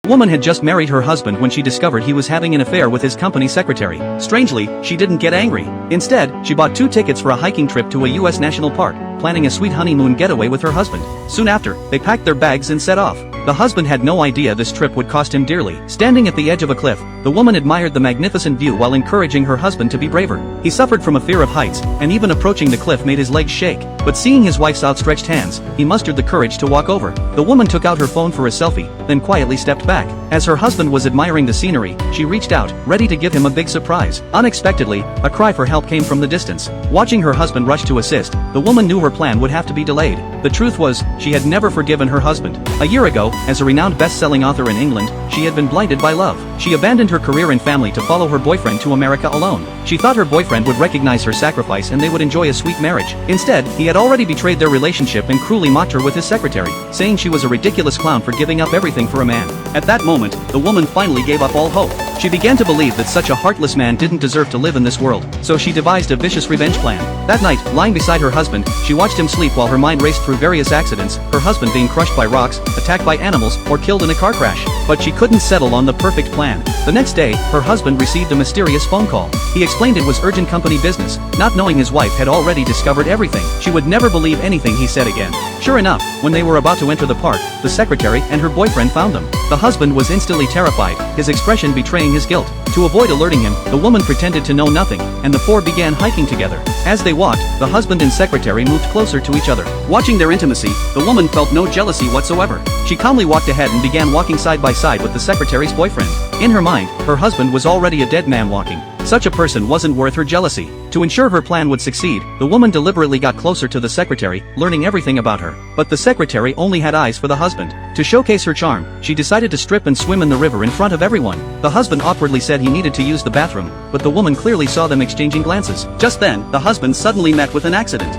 The woman had just married her husband when she discovered he was having an affair with his company secretary. Strangely, she didn't get angry. Instead, she bought 2 tickets for a hiking trip to a U.S. national park, planning a sweet honeymoon getaway with her husband. Soon after, they packed their bags and set off. The husband had no idea this trip would cost him dearly. Standing at the edge of a cliff, the woman admired the magnificent view while encouraging her husband to be braver. He suffered from a fear of heights, and even approaching the cliff made his legs shake. But seeing his wife's outstretched hands, he mustered the courage to walk over. The woman took out her phone for a selfie, then quietly stepped back. As her husband was admiring the scenery, she reached out, ready to give him a big surprise. Unexpectedly, a cry for help came from the distance. Watching her husband rush to assist, the woman knew her plan would have to be delayed. The truth was, she had never forgiven her husband. A year ago, as a renowned best-selling author in England, she had been blinded by love. She abandoned her career and family to follow her boyfriend to America alone. She thought her boyfriend would recognize her sacrifice and they would enjoy a sweet marriage. Instead, he had already betrayed their relationship and cruelly mocked her with his secretary, saying she was a ridiculous clown for giving up everything for a man. At that moment, the woman finally gave up all hope. She began to believe that such a heartless man didn't deserve to live in this world, so she devised a vicious revenge plan. That night, lying beside her husband, she watched him sleep while her mind raced through various accidents, her husband being crushed by rocks, attacked by animals, or killed in a car crash. But she couldn't settle on the perfect plan. The next day, her husband received a mysterious phone call. He explained it was urgent company business, not knowing his wife had already discovered everything. She would never believe anything he said again. Sure enough, when they were about to enter the park, the secretary and her boyfriend found them. The husband was instantly terrified, his expression betraying his guilt. To avoid alerting him, the woman pretended to know nothing, and the four began hiking together. As they walked, the husband and secretary moved closer to each other. Watching their intimacy, the woman felt no jealousy whatsoever. She calmly walked ahead and began walking side by side with the secretary's boyfriend. In her mind, her husband was already a dead man walking. Such a person wasn't worth her jealousy. To ensure her plan would succeed, the woman deliberately got closer to the secretary, learning everything about her. But the secretary only had eyes for the husband. To showcase her charm, she decided to strip and swim in the river in front of everyone. The husband awkwardly said he needed to use the bathroom, but the woman clearly saw them exchanging glances. Just then, the husband suddenly met with an accident.